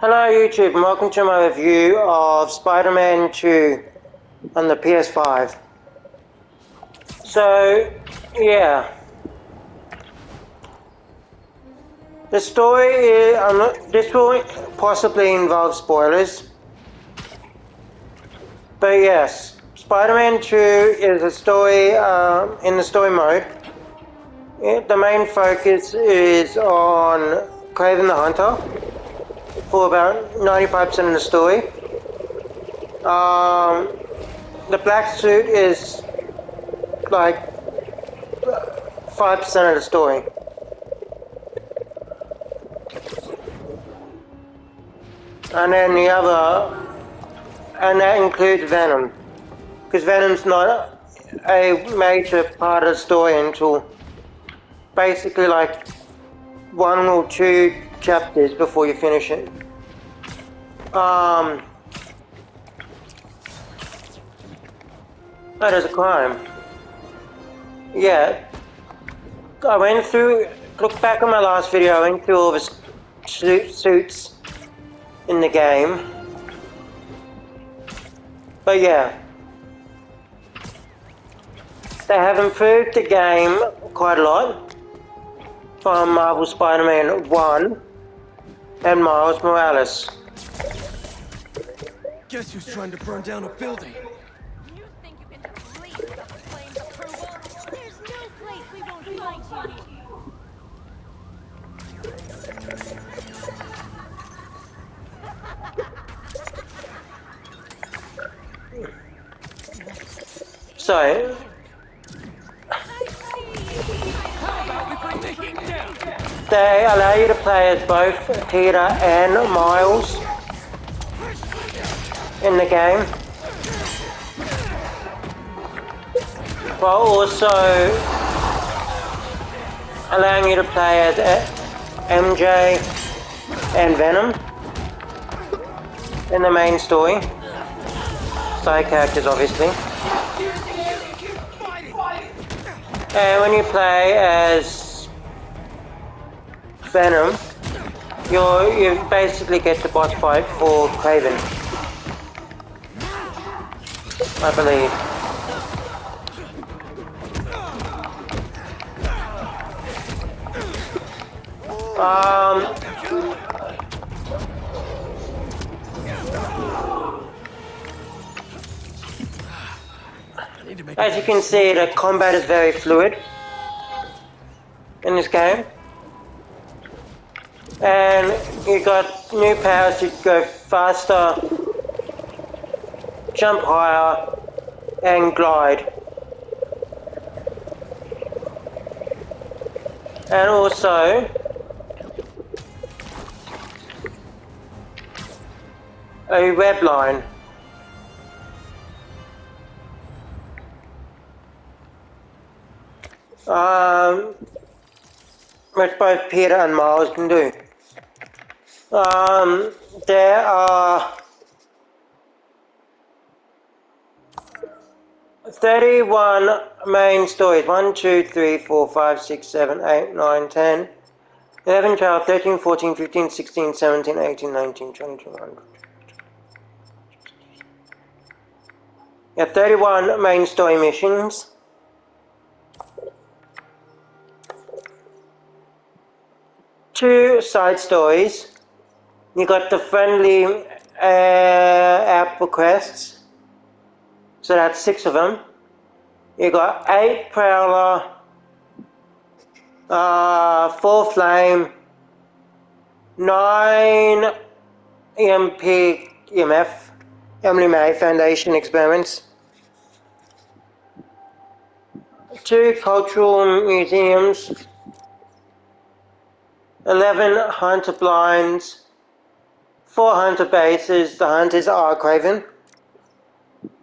Hello YouTube and welcome to my review of Spider-Man 2 on the PS5. So, yeah. The story is, this will possibly involve spoilers. But yes, Spider-Man 2 is a story in the story mode. The main focus is on Kraven the Hunter for about 95% of the story. The black suit is like 5% of the story. And then the other, and that includes Venom. Because Venom's not a major part of the story until basically like 1 or 2 chapters before you finish it. Oh, there's a crime. Yeah. I went through, look back on my last video, I went through all the suits in the game. But yeah. They have improved the game quite a lot from Marvel Spider-Man 1 and Miles Morales. Guess who's trying to burn down a building? You think you can just leave without the flames' approval? There's no place we won't find you. So, they allow you to play as both Peter and Miles in the game, while also allowing you to play as MJ and Venom in the main story. Side characters, obviously. And when you play as Venom, you basically get the boss fight for Kraven, I believe. As you can see, the combat is very fluid in this game. And you got new powers to go faster, jump higher, and glide. And also, a web line. Which both Peter and Miles can do. There are 31 main stories. 1, 2, 3, 4, 5, 6, 7, 8, 9, 10, 11, 12, 13, 14, 15, 16, 17, 18, 19, 20, 21. You have 31 main story missions. Two side stories. You got the friendly app requests, so that's 6 of them. You got 8 Prowler, 4 Flame, 9 EMF, Emily May Foundation experiments, 2 cultural museums, 11 hunter blinds, 4 hunter bases, the hunters are Kraven,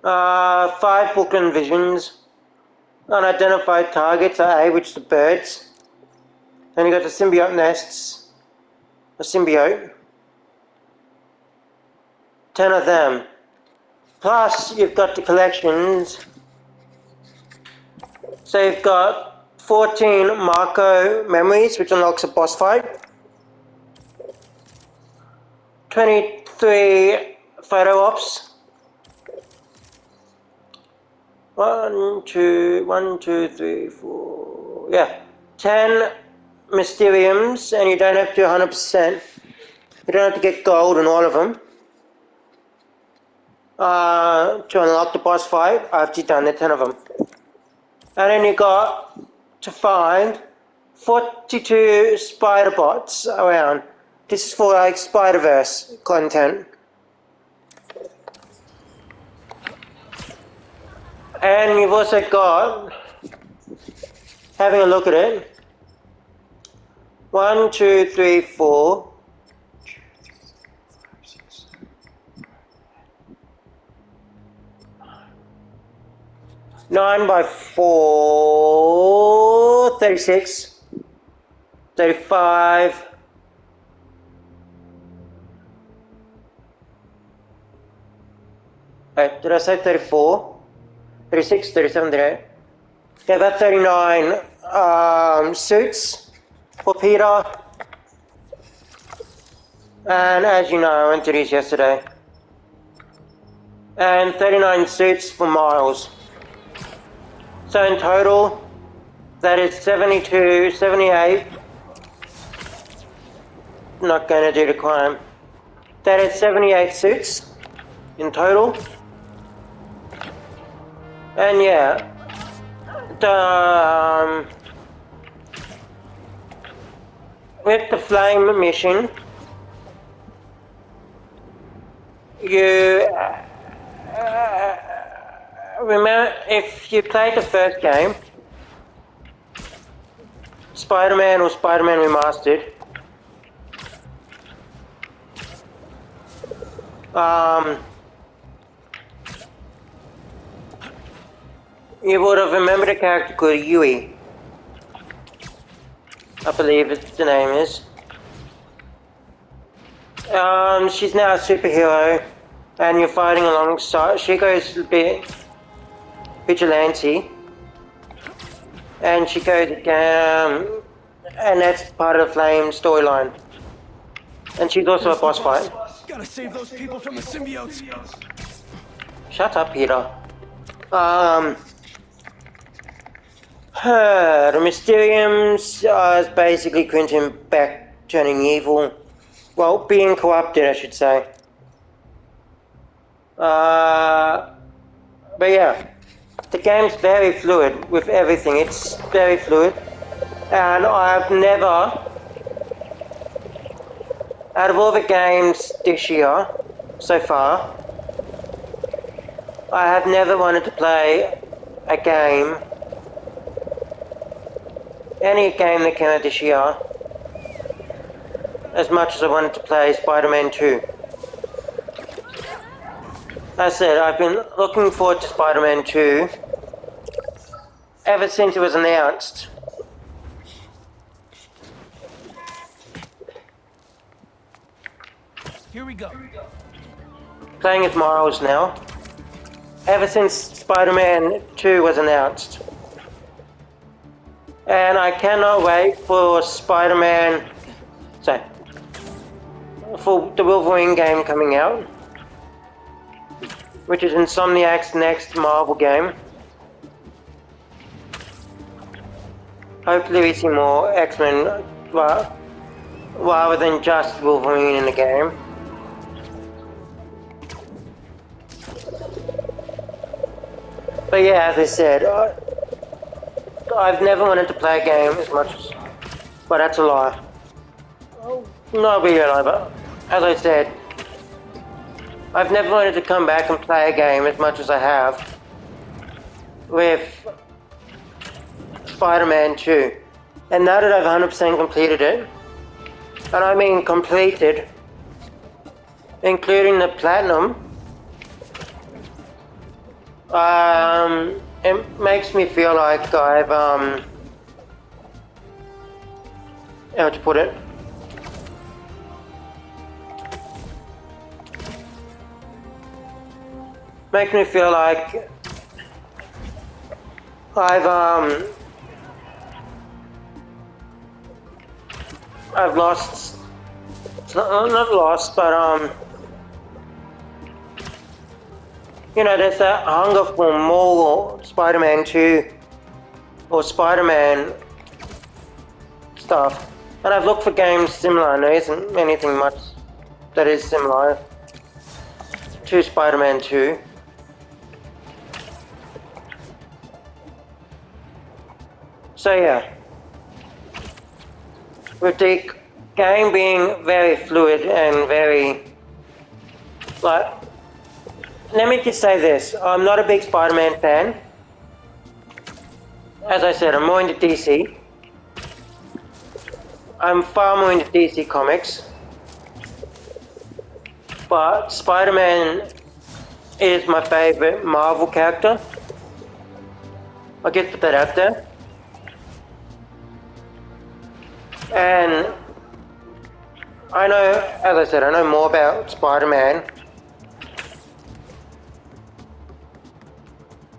5 Brooklyn visions, unidentified targets are A, which is the birds, then you got the symbiote nests, a symbiote, 10 of them, plus you've got the collections, so you've got 14 Marco memories, which unlocks a boss fight, 23 photo ops. 1, 2, 3, 4. Yeah, 10 Mysteriums, and you don't have to 100%. You don't have to get gold in all of them. To unlock the boss fight after you've done the 10 of them. And then you got to find 42 spider bots around. This is for like Spider-Verse content. And you've also got, having a look at it, 1, 2, 3, 4. 9 by 4, 36, 35. Wait, did I say 34? 36, 37, 38. Yeah, about 39 suits for Peter. And as you know, I went to these yesterday. And 39 suits for Miles. So in total, that is 72, 78. Not going to do the crime. That is 78 suits in total. And yeah, with the flame mission, you remember if you played the first game, Spider-Man or Spider-Man Remastered, you would have remembered a character called Yui. I believe the name is. She's now a superhero, and you're fighting alongside. She goes a bit vigilante, and she goes and that's part of the Flame storyline. And she's also a boss fight. Gotta save those people from the symbiotes. Shut up, Peter. The Mysteriums is basically Quentin back turning evil. Well, being corrupted, I should say. But yeah, the game's very fluid with everything. It's very fluid. And I've never, out of all the games this year, so far, I have never wanted to play a game, any game that came out this year, as much as I wanted to play Spider-Man 2. As I said, I've been looking forward to Spider-Man 2 ever since it was announced. Here we go. Playing as Miles now. Ever since Spider-Man 2 was announced. And I cannot wait for Spider-Man... Sorry. For the Wolverine game coming out. Which is Insomniac's next Marvel game. Hopefully we see more X-Men rather than just Wolverine in the game. But yeah, as I said, I've never wanted to play a game as much as... But that's a lie. Not really a lie, but as I said, I've never wanted to come back and play a game as much as I have with Spider-Man 2. And now that I've 100% completed it, and I mean completed, including the platinum, it makes me feel like I've, how to put it? Makes me feel like I've lost It's not lost, but you know, there's that hunger for more Spider-Man 2 or Spider-Man stuff. And I've looked for games similar, and there isn't anything much that is similar to Spider-Man 2. So yeah, with the game being very fluid and very, like, let me just say this, I'm not a big Spider-Man fan. As I said, I'm more into DC. I'm far more into DC comics. But Spider-Man is my favorite Marvel character. I'll just put that out there. And I know, as I said, I know more about Spider-Man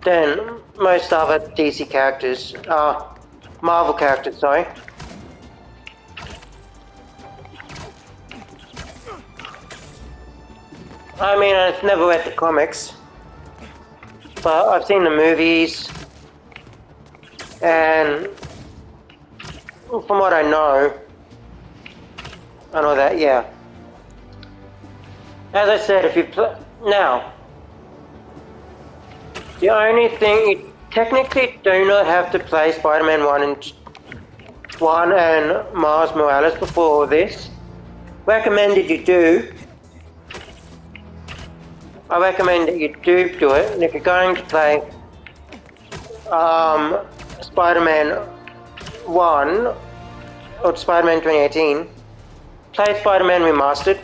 than most other DC characters, Marvel characters, sorry. I mean, I've never read the comics, but I've seen the movies, and from what I know that, yeah. As I said, if you now, the only thing, you technically do not have to play Spider-Man 1 and Miles Morales before this. Recommended you do. I recommend that you do it, and if you're going to play Spider-Man 1 or Spider-Man 2018, play Spider-Man Remastered.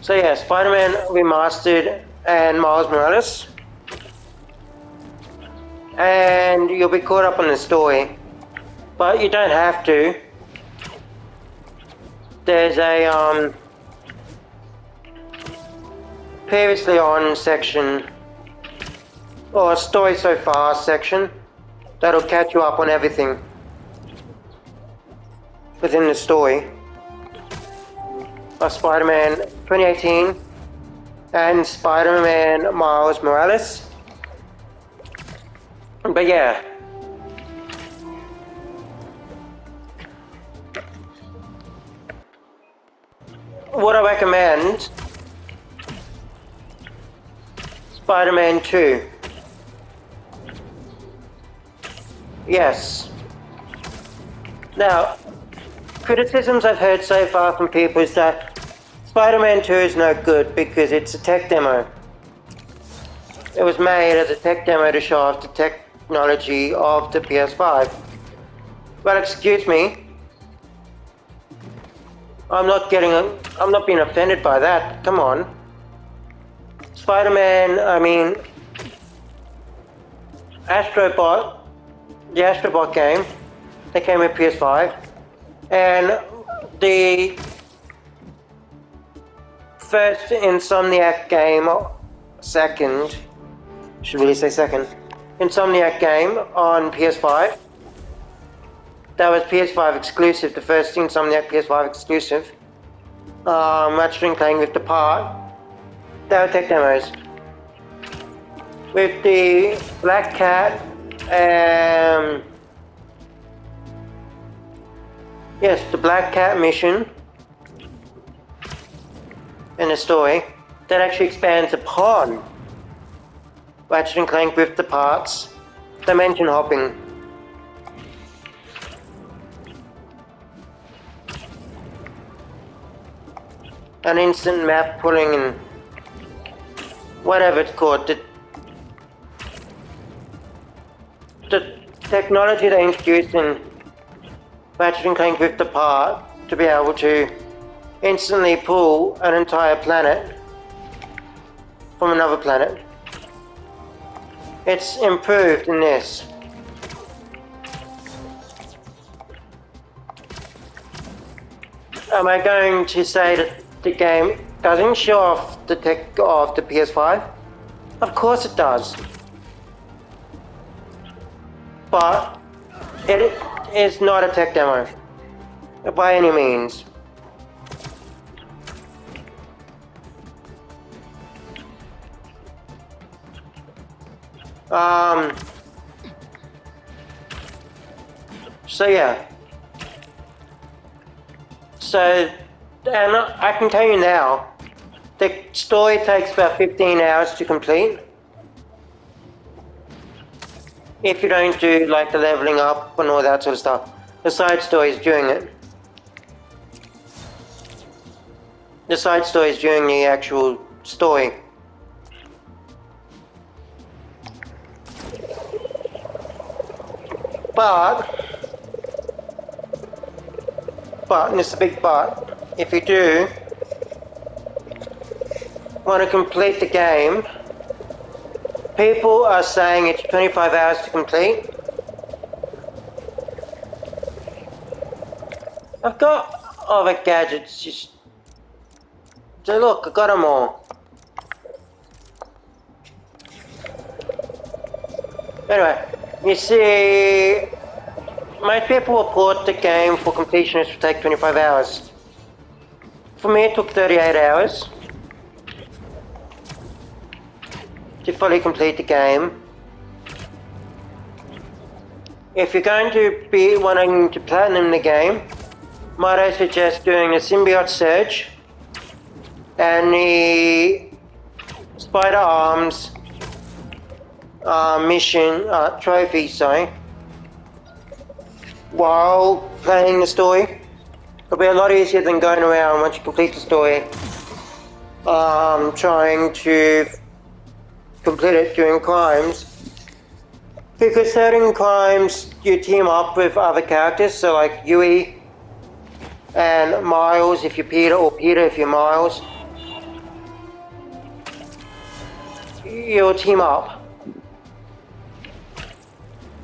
So yeah, Spider-Man Remastered and Miles Morales, and you'll be caught up on the story, but you don't have to. There's a previously on section, or a story so far section, that'll catch you up on everything within the story of Spider-Man 2018 and Spider-Man Miles Morales. But yeah, would I recommend Spider-Man 2? Yes. Now, criticisms I've heard so far from people is that Spider-Man 2 is no good because it's a tech demo. It was made as a tech demo to show off the technology of the PS5. Well, excuse me, I'm not being offended by that, come on. Spider-Man, I mean, the Astrobot game, that came with PS5, and the first Insomniac game, Insomniac game on PS5, that was Ps5 Exclusive, the first Insomniac Ps5 Exclusive, Ratchet & Clank with the part, they were tech demos. With the Black Cat, yes, the Black Cat mission in the story, that actually expands upon Ratchet & Clank with the parts, dimension hopping. An instant map pulling and whatever it's called. The technology they introduced in Ratchet & Clank Rift Apart to be able to instantly pull an entire planet from another planet. It's improved in this. Am I going to say that the game doesn't show off the tech of the PS5? Of course it does. But is not a tech demo by any means. So yeah. So, and I can tell you now, the story takes about 15 hours to complete. If you don't do like the leveling up and all that sort of stuff. The side story is during it. The side story is during the actual story. But, and it's a big but, if you do want to complete the game, people are saying it's 25 hours to complete. I've got other gadgets, just... So look, I got them all. Anyway, you see, most people report the game for completion to take 25 hours. For me, it took 38 hours to fully complete the game. If you're going to be wanting to platinum the game, might I suggest doing the symbiote search and the spider arms mission trophy, sorry, while playing the story. It'll be a lot easier than going around once you complete the story, trying to complete it doing crimes. Because certain crimes you team up with other characters, so like Yui and Miles if you're Peter, or Peter if you're Miles. You'll team up.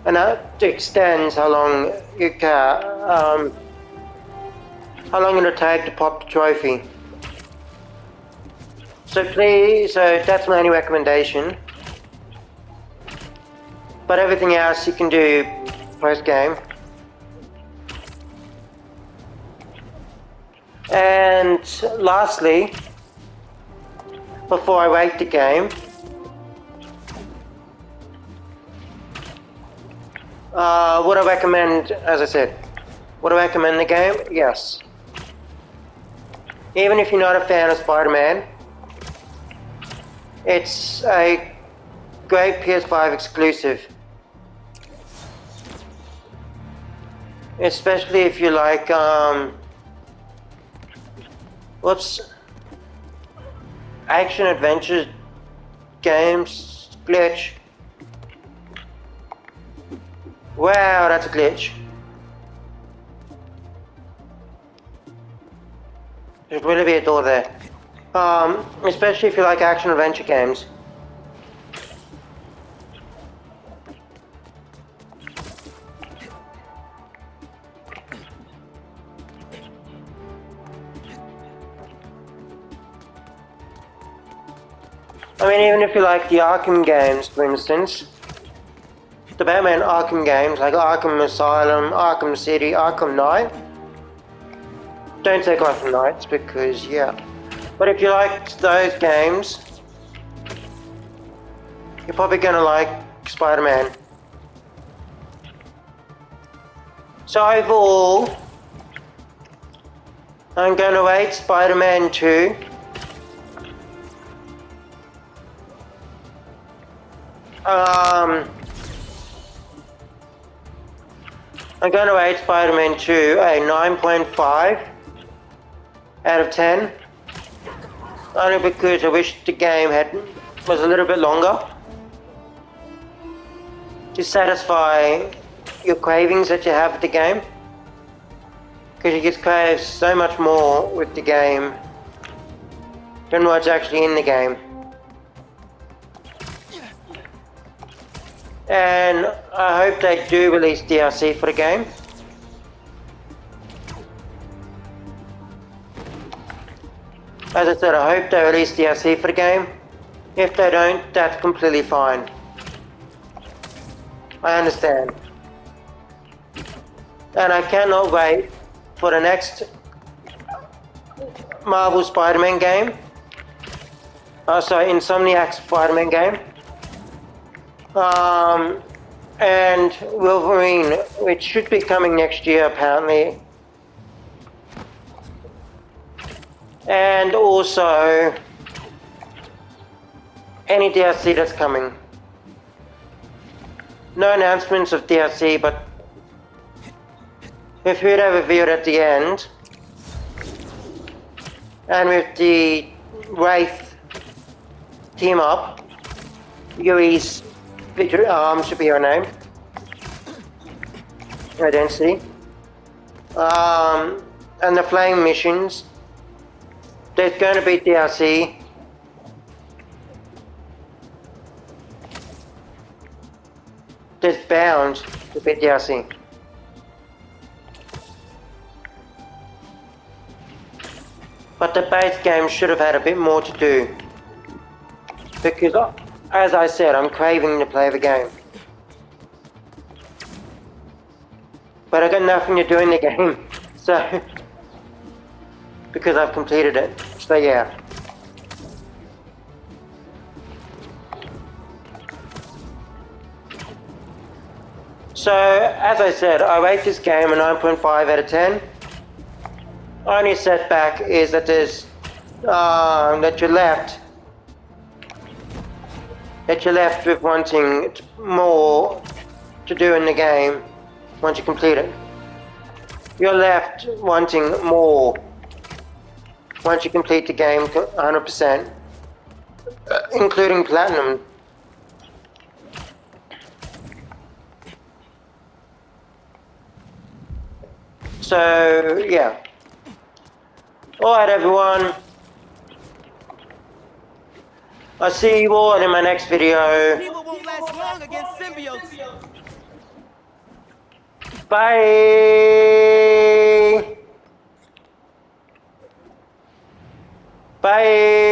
And that extends how long you can, how long it'll take to pop the trophy. So please, so that's my only recommendation. But everything else you can do post-game. And lastly, before I rate the game, would I recommend, as I said, would I recommend the game? Yes. Even if you're not a fan of Spider-Man, it's a great Ps5 exclusive. Especially if you like, action adventure games, glitch. Wow, that's a glitch. There's really be a door there. Especially if you like action adventure games. I mean, even if you like the Arkham games, for instance, the Batman Arkham games, like Arkham Asylum, Arkham City, Arkham Knight. Don't take Arkham Knights because, yeah. But if you like those games, you're probably gonna like Spider-Man. So overall, I'm gonna rate Spider-Man 2 I'm going to rate Spider-Man 2 a 9.5 out of 10. Only because I wish the game was a little bit longer to satisfy your cravings that you have with the game. Because you just crave so much more with the game than what's actually in the game. And I hope they do release DLC for the game. As I said, I hope they release DLC for the game. If they don't, that's completely fine. I understand. and I cannot wait for the next Marvel Spider-Man game. Sorry, Insomniac Spider-Man game. And Wolverine, which should be coming next year apparently. And also any DLC that's coming. No announcements of DLC, but with who they revealed at the end, and with the Wraith team up, Yui's should be her name. Identity. And the Flame missions. There's going to be DLC. There's bound to be DLC. But the base game should have had a bit more to do. Because, as I said, I'm craving to play the game. But I got nothing to do in the game, so... because I've completed it, so yeah. So, as I said, I rate this game a 9.5 out of 10. Only setback is that there's... that you're left with wanting more to do in the game once you complete it. You're left wanting more once you complete the game 100%, including platinum. So, yeah. Alright everyone. I'll see you all in my next video. People won't last long against symbiotes. Bye. Bye.